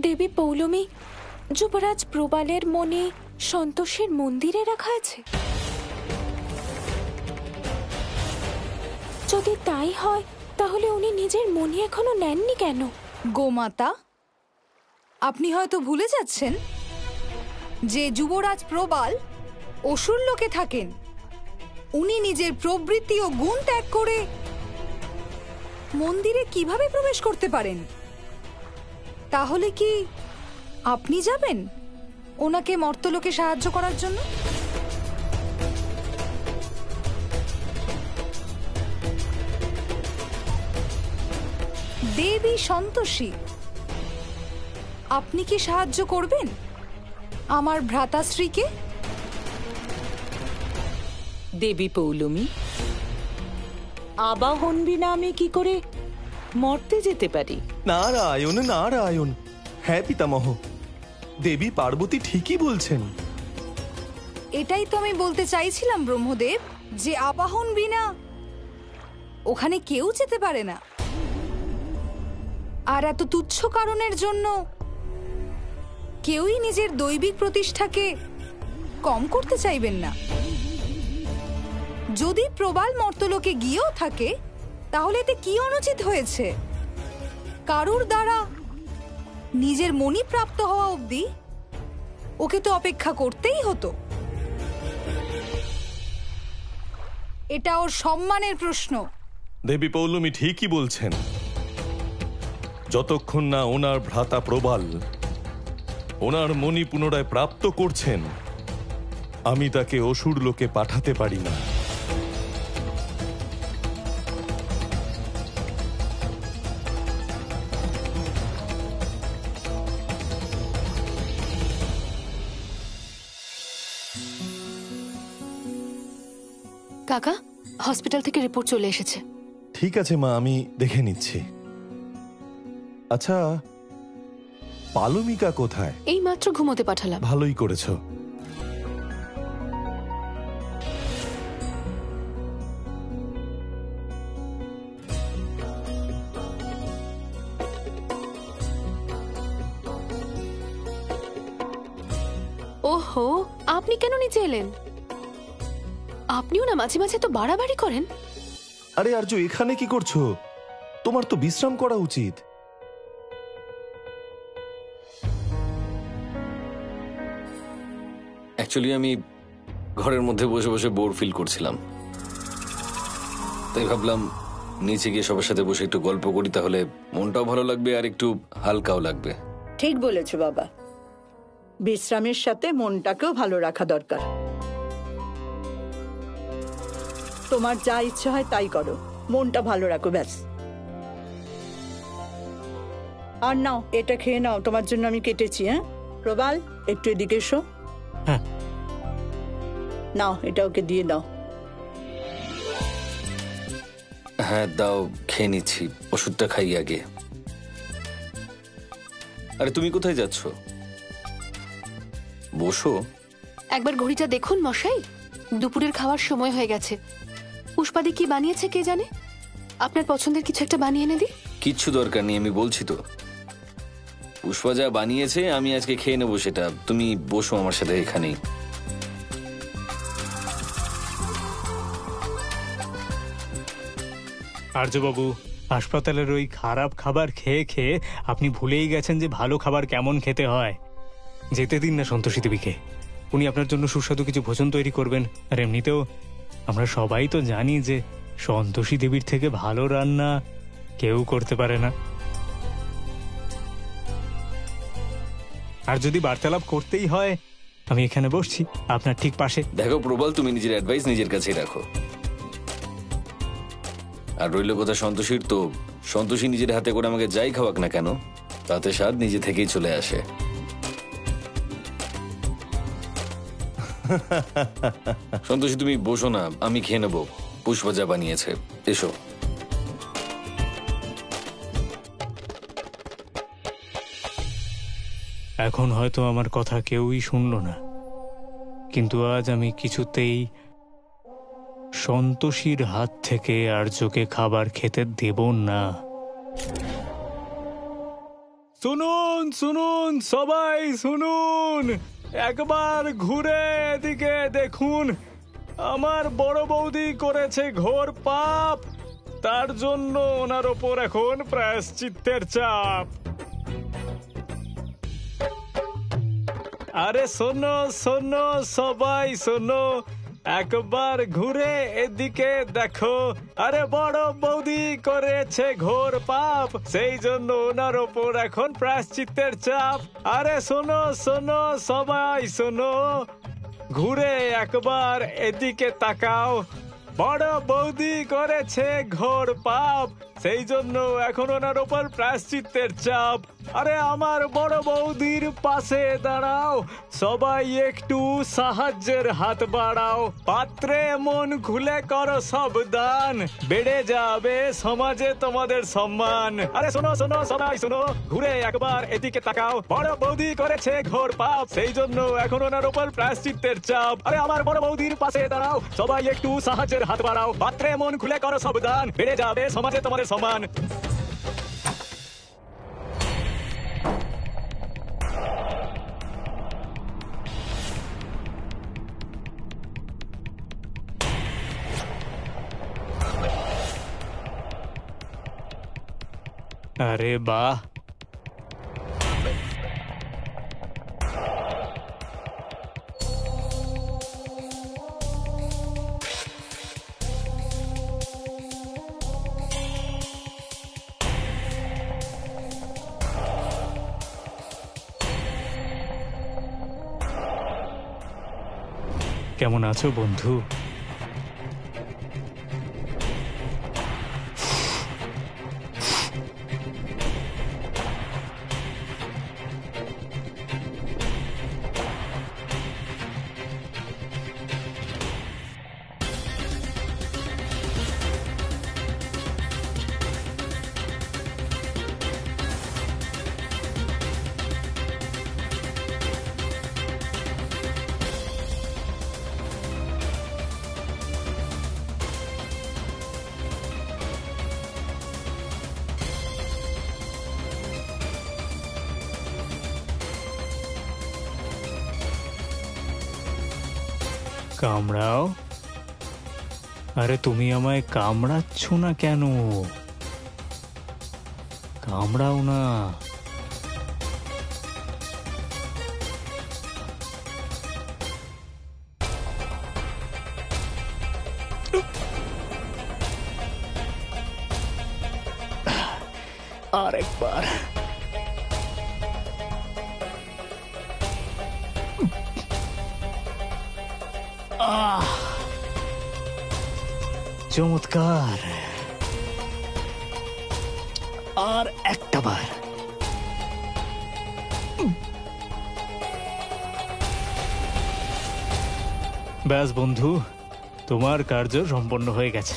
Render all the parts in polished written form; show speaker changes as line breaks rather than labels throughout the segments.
দেবী পৌলমী যুবরাজ প্রবালের মনে সন্তোষের মন্দিরে রাখা আছে? যদি তাই হয় তাহলে উনি নিজের মনে এখনো নেননি কেন?
গোমাতা, আপনি হয়তো ভুলে যাচ্ছেন যে যুবরাজ প্রবাল অসুর লোকে থাকেন। উনি নিজের প্রবৃত্তি ও গুণ ত্যাগ করে মন্দিরে কিভাবে প্রবেশ করতে পারেন? তাহলে কি আপনি যাবেন ওনাকে মর্তলোকে সাহায্য করার জন্য? দেবী সন্তোষী, আপনি কি সাহায্য করবেন আমার ভ্রাতাশ্রীকে?
দেবী পৌলমী, আবাহন বিনা আমি কি করে মর্তে যেতে পারি?
নারায়ণ নারায়ণ। হ্যাঁ পিতামহ, দেবী পার্বতী ঠিকই বলছেন।
এটাই তো আমি বলতে চাইছিলাম ব্রহ্মদেব, যে আবাহন বিনা ওখানে কেউ যেতে পারে না। আর এত তুচ্ছ কারণের জন্য কেউই নিজের দৈবিক প্রতিষ্ঠাকে কম করতে চাইবেন না। যদি প্রবাল মর্তলোকে গিয়েও থাকে তাহলে এতে কি অনুচিত হয়েছে? কারুর দ্বারা নিজের মনি প্রাপ্ত হওয়া অবধি ওকে তো অপেক্ষা করতেই হতো। এটা ওর সম্মানের প্রশ্ন।
দেবী পৌলমী ঠিকই বলছেন। যতক্ষণ না ওনার ভ্রাতা প্রবাল ওনার মণি পুনরায় প্রাপ্ত করছেন, আমি তাকে অসুর লোকে পাঠাতে পারি না।
কাকা, হসপিটাল থেকে রিপোর্ট চলে এসেছে।
ঠিক আছে মা, আমি দেখে নিচ্ছি। আচ্ছা, পালমিকা কোথায়?
এই মাত্র ঘুমোতে পাঠালাম।
ভালোই করেছো।
ওহো, আপনি কেন নিচে এলেন? আপনিও না মাঝে মাঝে তো বাড়াবাড়ি করেন।
আরে আর্য, এখানে কি করছো? তোমার তো বিশ্রাম করা উচিত।
অ্যাকচুয়ালি আমি ঘরের মধ্যে বসে বসে বোর ফিল করছিলাম, তাই ভাবলাম নিচে গিয়ে সবার সাথে বসে একটু গল্প করি, তাহলে মনটাও ভালো লাগবে আর একটু হালকাও লাগবে।
ঠিক বলেছো বাবা, বিশ্রামের সাথে মনটাকেও ভালো রাখা দরকার। তোমার যা ইচ্ছে হয় তাই করো, মনটা ভালো রাখো ব্যাস। আর নাও, এটা খেয়ে নাও, তোমার জন্য আমি কেটেছি। হ্যাঁ প্রবাল, একটু এদিকে এসো।
হ্যাঁ
নাও, এটা ওকে দিয়ে দাও।
হ্যাঁ দাও, খেয়ে নিচ্ছি, ওষুধটা খাই আগে। আরে তুমি কোথায় যাচ্ছ? বসো।
একবার ঘড়িটা দেখুন মশাই, দুপুরের খাওয়ার সময় হয়ে গেছে। পুষ্পাদি কি বানিয়েছে কে জানে? আপনার পছন্দের কিছু একটা বানিয়ে এনে দিই।
কিচ্ছু দরকার নেই, আমি বলছি তো। পুষ্পা যা বানিয়েছে আমি আজকে খেয়ে নেবো সেটা। তুমি বসো আমার সাথে এখানেই।
আর্যবাবু, হাসপাতালের ওই খারাপ খাবার খেয়ে খেয়ে আপনি ভুলেই গেছেন যে ভালো খাবার কেমন খেতে হয়। যেতে দিন না সন্তোষী দেবীকে, উনি আপনার জন্য সুস্বাদু কিছু ভোজন তৈরি করবেন। আর এমনিতেও আমরা সবাই তো জানি যে সন্তোষী দেবীর থেকে ভালো রান্না কেউ করতে পারে না। আর যদি বার্তালাপ করতেই হয়, আমি এখানে বসছি আপনার ঠিক পাশে।
দেখো প্রবল, তুমি নিজের অ্যাডভাইস নিজের কাছেই রাখো। আর রইল কথা সন্তোষীর, তো সন্তোষী নিজের হাতে করে আমাকে যাই খাওয়াক না কেন, তাতে স্বাদ নিজে থেকেই চলে আসে। সন্তোষী তুমি বসো না, আমি খেয়ে নেবো। পুষ্পা যা বানিয়েছে, এসো।
এখন হয়তো আমার কথা কেউই শুনল না, কিন্তু আজ আমি কিছুতেই সন্তোষীর হাত থেকে আর্যকে খাবার খেতে দেব না। শুনুন শুনুন সবাই শুনুন, একবার ঘুরে এদিকে দেখুন। আমার বড় বৌদি করেছে ঘোর পাপ, তার জন্য ওনার ওপর এখন প্রায়শ্চিত্তের চাপ। আরে শোনো শোনো সবাই শোনো, একবার ঘুরে এদিকে দেখো। আরে বড় বৌদি করেছে ঘোর পাপ, সেই জন্য ওনার ওপর এখন প্রায়শ্চিত্তের চাপ। আরে শোনো শোনো সবাই শোনো, ঘুরে একবার এদিকে তাকাও। বড় বৌদি করেছে ঘোর পাপ, সেই জন্য এখন ওনার ওপর প্রায়শ্চিত্তের চাপ। আরে আমার বড় বৌদির পাশে দাঁড়াও, সবাই একটু সাহায্যের হাত বাড়াও। পাত্রে মন খুলে করো সব দান, বেড়ে যাবে সমাজে তোমাদের সম্মান। আরে শোনো শোনো সবাই শোনো, ঘুরে একবার এদিকে তাকাও। বড় বৌদি করেছে ঘোর পাপ, সেই জন্য এখন ওনার ওপর প্রায়শ্চিত্তের চাপ। আরে আমার বড় বৌদির পাশে দাঁড়াও, সবাই একটু সাহায্যের হাত বাড়াও। পাত্রে মন খুলে করো সব দান, বেড়ে যাবে সমাজে তোমাদের সম্মান। আরে বাহ, কেমন আছো বন্ধু? কামড়াও। আরে তুমি আমায় কামড়াচ্ছ না কেন? কামড়াও না। আরেকবার। চমৎকার। আর একটা বার। ব্যাস বন্ধু, তোমার কার্য সম্পন্ন হয়ে গেছে।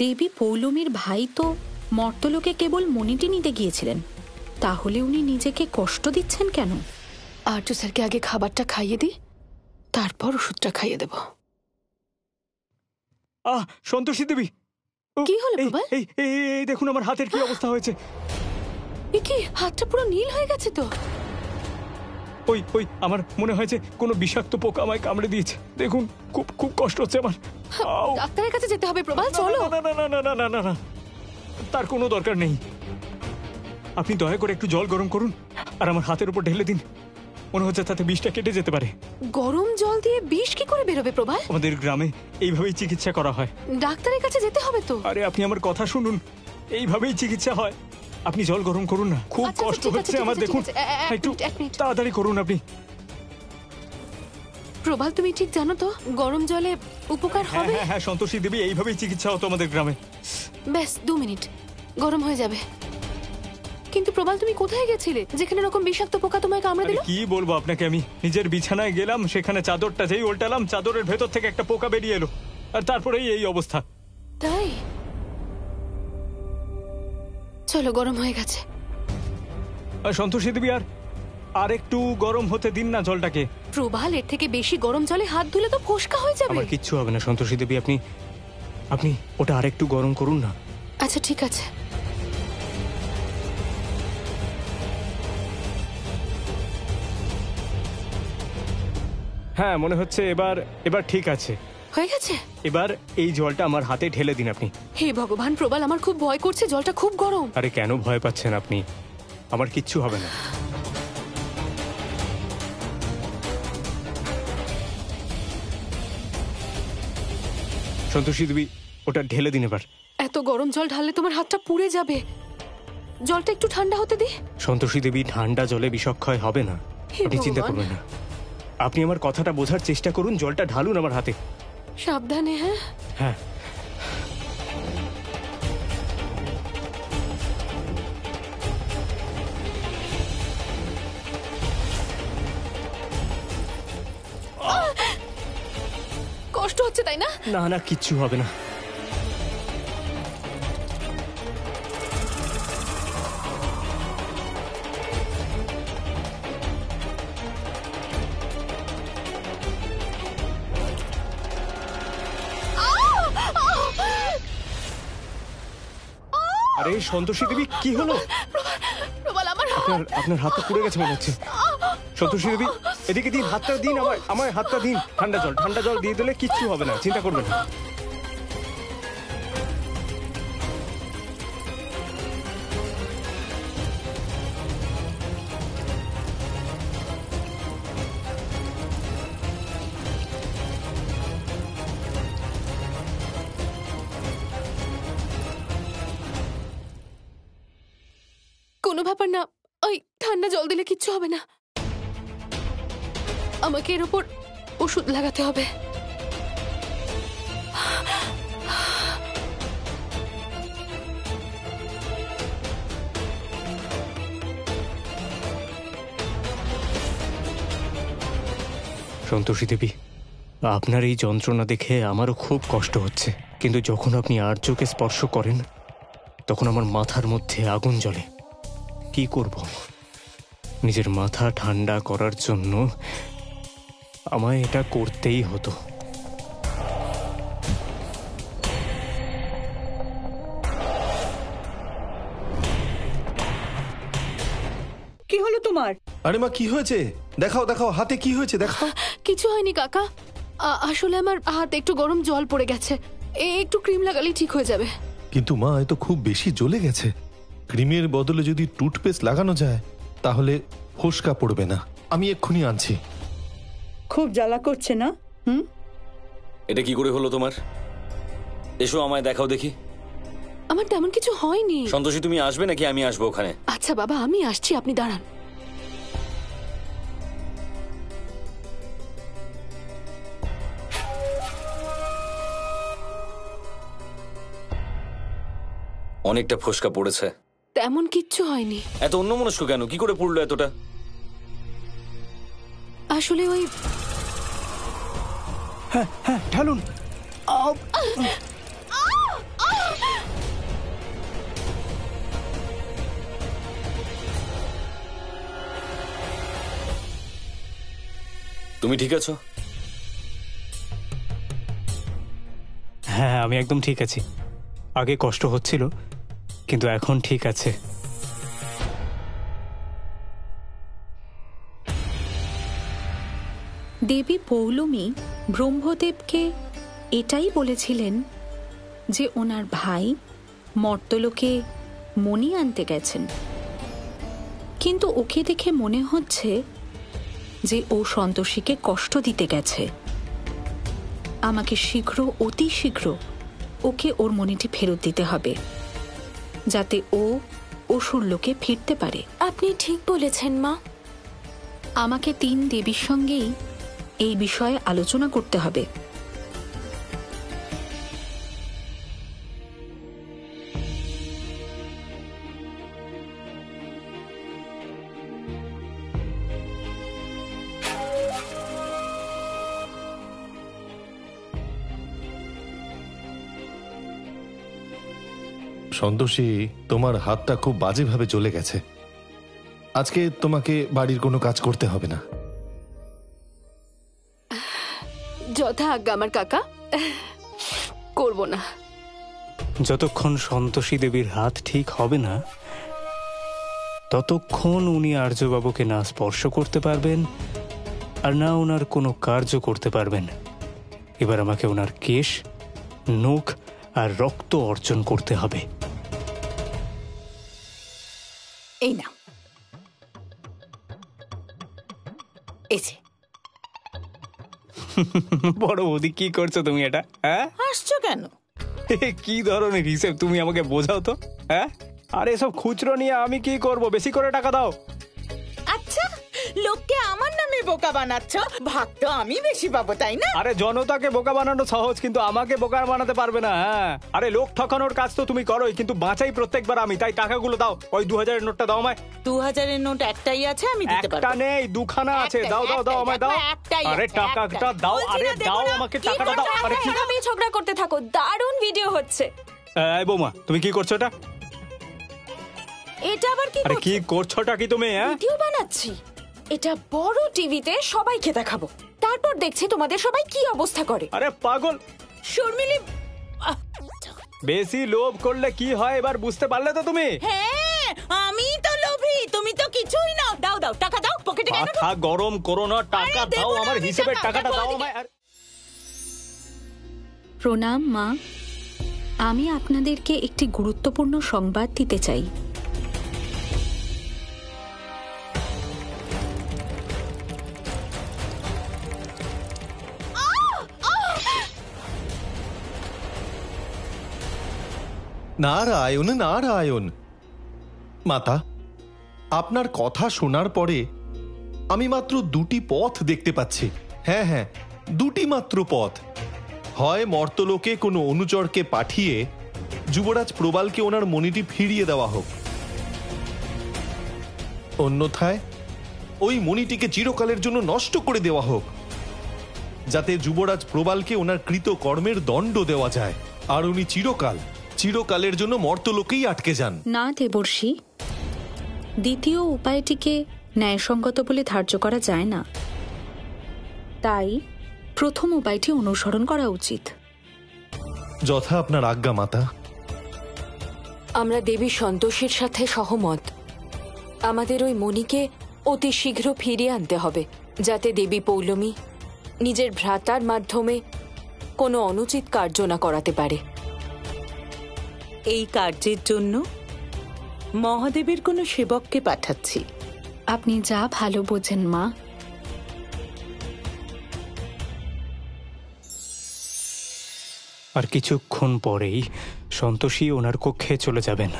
দেবী পৌলমীর ভাই তো মর্তলোকে কেবল মণিটি নিতে গিয়েছিলেন, তাহলে উনি নিজেকে কষ্ট দিচ্ছেন কেন?
আর্য স্যারকে আগে খাবারটা খাইয়ে দিই, তারপর ওষুধটা খাইয়ে দেব।
সন্তোষী দেবী,
কি হলো প্রবাল?
এই দেখুন আমার হাতের কি অবস্থা হয়েছে।
এ কি, হাতটা পুরো নীল হয়ে গেছে তো।
ওই আমার মনে হয়েছে কোনো বিষাক্ত পোকা আমায় কামড়ে দিয়েছে। দেখুন খুব খুব কষ্ট হচ্ছে আমার।
ডাক্তারের কাছে যেতে হবে প্রবাল, চলো।
না না না না না না না না, তার কোনো দরকার নেই। আপনি দয়া করে একটু জল গরম করুন আর আমার হাতের উপর ঢেলে দিন। মনে হচ্ছে তাতে বিষটা কেটে যেতে পারে।
গরম জল দিয়ে বিষ কি করে বেরোবে প্রবাল?
আমাদের গ্রামে এইভাবেই চিকিৎসা করা হয়।
ডাক্তারের কাছে যেতে হবে তো।
আরে আপনি আমার কথা শুনুন, এইভাবেই চিকিৎসা হয়। আপনি জল গরম করুন না, খুব
আচ্ছা,
কষ্ট
ঠিক আছে,
হচ্ছে
ঠিক
আমার।
আছে,
দেখুন
ঠিক আছে, এক
একটু
মিনিট।
তাড়াতাড়ি করুন আপনি।
প্রবাল তুমি ঠিক জানো তো গরম জলে উপকার
হ্যাঁ
হবে?
হ্যাঁ হ্যাঁ সন্তোষী দেবী, এইভাবেই চিকিৎসা হতো আমাদের গ্রামে।
ব্যাস 2 মিনিট, গরম হয়ে যাবে। কিন্তু প্রবাল, তুমি কোথায় গেছিলে যেখানে এরকম বিষাক্ত পোকা তোমায় কামড়ে
আরে
দিল?
কি বলবো আপনাকে, আমি নিজের বিছানায় গেলাম, সেখানে চাদরটা যেই উল্টালাম, চাদরের ভেতর থেকে একটা পোকা বেরিয়ে এলো, আর তারপরেই এই অবস্থা।
তাই চলো, গরম হয়ে গেছে।
আর সন্তোষী দেবী, আর একটু গরম হতে দিন না জলটাকে।
প্রবাল, এর থেকে বেশি গরম জলে হাত ধুলে তো ফোসকা হয়ে যাবে।
আমার কিচ্ছু হবে না সন্তোষী দেবী, আপনি আপনি ওটা আরেকটু গরম করুন না।
আচ্ছা ঠিক আছে।
হ্যাঁ, মনে হচ্ছে এবার এবার ঠিক আছে।
হয়ে গেছে?
এবার এই জলটা আমার হাতে ঢেলে দিন আপনি।
হে ভগবান প্রবাল, আমার খুব ভয় করছে, জলটা খুব গরম।
আরে কেন ভয় পাচ্ছেন আপনি? আমার কিচ্ছু হবে না। সন্তোষী দেবী, ওটা ঢেলে দিন এবার।
এত গরম জল ঢাললে তোমার হাতটা পুড়ে যাবে। জলটা একটু ঠান্ডা হতে দি।
সন্তোষী দেবী, ঠান্ডা জলে বিষক্ষয় হবে না,
হে
আপনি চিন্তা
ভগবান।
করবেন না। আপনি আমার কথাটা বোঝার চেষ্টা করুন, জলটা ঢালুন আমার হাতে।
সাবধানে। হ্যাঁ
হ্যাঁ।
কষ্ট হচ্ছে তাই না?
না না, কিচ্ছু হবে না। আরে সন্তোষী দেবী, কি হলো?
প্রবাল, আমার
আপনার হাতটা পুড়ে গেছে মনে হচ্ছে। সন্তোষী দেবী, এদিকে দিন, হাতটা দিন, আমার হাতটা দিন। ঠান্ডা জল দিয়ে দিলে কিচ্ছু হবে না, চিন্তা করবেন না।
কোনো ব্যাপার না, ওই ঠান্ডা জল দিলে কিচ্ছু হবে না। আমাকে এর উপর ওষুধ লাগাতে হবে।
সন্তোষী দেবী, আপনার এই যন্ত্রণা দেখে আমারও খুব কষ্ট হচ্ছে, কিন্তু যখন আপনি আর্যকে স্পর্শ করেন তখন আমার মাথার মধ্যে আগুন জ্বলে। কি করব? নিজের মাথা ঠান্ডা করার জন্য আমায় এটা করতেই হতো।
কি হলো তোমার?
আরে মা, কি হয়েছে? দেখাও দেখাও, হাতে কি হয়েছে দেখাও।
কিছু হয়নি কাকা, আসলে আমার হাতে একটু গরম জল পড়ে গেছে। একটু ক্রিম লাগালেই ঠিক হয়ে যাবে।
কিন্তু মা, এ তো খুব বেশি জ্বলে গেছে। ক্রিমের বদলে যদি টুথপেস্ট লাগানো যায় তাহলে ফোসকা পড়বে না। আমি এক্ষুনি আনছি।
খুব জ্বালা করছে না?
এটা কি করে হলো তোমার? এসো আমায় দেখাও দেখি।
আমার তেমন কিছু হয়নি।
সন্তোষী, তুমি আসবে নাকি আমি আসবো ওখানে?
আচ্ছা বাবা, আমি আসছি, আপনি দাঁড়ান।
অনেকটা ফোসকা পড়েছে।
তেমন কিচ্ছু হয়নি।
এত অন্যমনস্ক কেন? কি করে পড়লো এতটা?
আসলে ওই
হ্যাঁ, ঢালুন।
তুমি ঠিক আছো?
হ্যাঁ, আমি একদম ঠিক আছি। আগে কষ্ট হচ্ছিল, কিন্তু এখন ঠিক আছে।
দেবী পৌলমী ব্রহ্মদেবকে এটাই বলেছিলেন যে ওনার ভাই মর্তলোকে মণি আনতে গেছেন, কিন্তু ওকে দেখে মনে হচ্ছে যে ও সন্তোষীকে কষ্ট দিতে গেছে। আমাকে শীঘ্র, অতি শীঘ্র ওকে ওর মণিটি ফেরত দিতে হবে, যাতে ও অসুর লোকে ফিরতে পারে।
আপনি ঠিক বলেছেন মা।
আমাকে 3 দেবীর সঙ্গেই এই বিষয়ে আলোচনা করতে হবে।
সন্তোষী, তোমার হাতটা খুব বাজেভাবে চলে গেছে। আজকে তোমাকে বাড়ির কোনো কাজ করতে হবে না।
যথা আজ্ঞা আমার কাকা, করব না।
যতক্ষণ সন্তোষী দেবীর হাত ঠিক হবে না ততক্ষণ উনি আর্যবাবুকে না স্পর্শ করতে পারবেন আর না ওনার কোনো কার্য করতে পারবেন। এবার আমাকে ওনার কেশ, নখ আর রক্ত অর্জন করতে হবে।
এই না, এই যে
বড় বৌদি, কি করছো তুমি এটা? হ্যাঁ,
আসছো কেন?
কি ধরনের হিসেব তুমি আমাকে বোঝাও তো। হ্যাঁ, আরে এসব খুচরো নিয়ে আমি কি করব? বেশি করে টাকা দাও।
আচ্ছা, লোককে আমার নামে বোকা বানাচ্ছ, ভাগ তো আমি বেশি পাবো, তাই না?
আরে জনতাকে বোকা বানানো সহজ, কিন্তু আমাকে বোকা বানাতে পারবে না। হ্যাঁ, আরে লোক ঠকানোর কাজ তো তুমি করোই, কিন্তু বাঁচাই প্রত্যেকবার আমি। তাই টাকাগুলো দাও, ওই 2000-এর নোটটা দাও আমায়।
2000-এর নোট একটাই আছে, আমি দিতে
একটা
পারবো।
নেই, দুখানা আছে। দাও দাও দাও, আমায় দাও।
একটাই
আরে
আছে,
টাকাটা
একটাই।
দাও,
বলছি
আরে
না, দেবো
দাও
না।
আমাকে
কি
টাকাটা দাও।
করছো?
আরে কি,
তুমি ঝগড়া করতে থাকো, দারুণ ভিডিও হচ্ছে।
এই বৌমা, তুমি কি করছো এটা?
এটা আবার কি
আরে কি করছোটা কি তুমি? হ্যাঁ,
ভিডিও বানাচ্ছি, এটা বড় টিভিতে সবাইকে দেখাবো, তারপর দেখছি তোমাদের সবাই কি অবস্থা করে।
আরে পাগল,
শর্মিলি,
বেশি লোভ করলে কি হয় এবার বুঝতে পারলে তো তুমি?
হ্যাঁ আমি তো লোভী, তুমি তো কিছুই না। দাও দাও, টাকা দাও, পকেটে কেন?
মাথা গরম করো না, টাকা
আরে দেবো
দাও,
না
আমার
আমি
হিসেবের
টাকা,
টাকাটা
দেখো
দাও
ওদিকে।
আমায়।
প্রণাম মা, আমি আপনাদেরকে একটি গুরুত্বপূর্ণ সংবাদ দিতে চাই।
নারায়ণ নারায়ণ। মাতা, আপনার কথা শোনার পরে আমি মাত্র দুটি পথ দেখতে পাচ্ছি। হ্যাঁ হ্যাঁ, দুটি মাত্র পথ। হয় মর্তলোকে কোনো অনুচরকে পাঠিয়ে যুবরাজ প্রবালকে ওনার মণিটি ফিরিয়ে দেওয়া হোক, অন্যথায় ওই মণিটিকে চিরকালের জন্য নষ্ট করে দেওয়া হোক, যাতে যুবরাজ প্রবালকে ওনার কৃত কর্মের দণ্ড দেওয়া যায় আর উনি চিরকালের জন্য মর্তলোকেই আটকে যান।
না দেবর্ষি, দ্বিতীয় উপায়টিকে ন্যায়সঙ্গত বলে ধার্য করা যায় না, তাই প্রথম উপায়টি অনুসরণ করা উচিত।
যথা আপনার আজ্ঞা মাতা।
আমরা দেবী সন্তোষীর সাথে সহমত। আমাদের ওই মণিকে অতি শীঘ্র ফিরিয়ে আনতে হবে, যাতে দেবী পৌলমী নিজের ভ্রাতার মাধ্যমে কোনো অনুচিত কার্য না করাতে পারে।
এই কার্যের জন্য মহাদেবের কোনো সেবককে পাঠাচ্ছি।
আপনি যা ভালো বোঝেন মা।
আর কিছুক্ষণ পরেই সন্তোষী ওনার কক্ষে চলে যাবেন।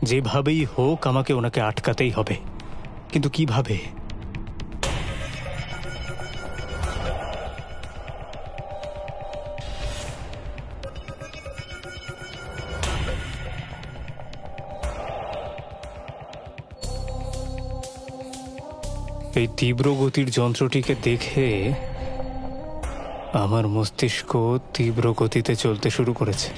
যেভাবেই হোক আমাকে ওনাকে আটকাতেই হবে, কিন্তু কিভাবে? এই তীব্র গতির যন্ত্রটিকে দেখে আমার মস্তিষ্ক তীব্র গতিতে চলতে শুরু করেছে।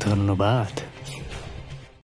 ধন্যবাদ।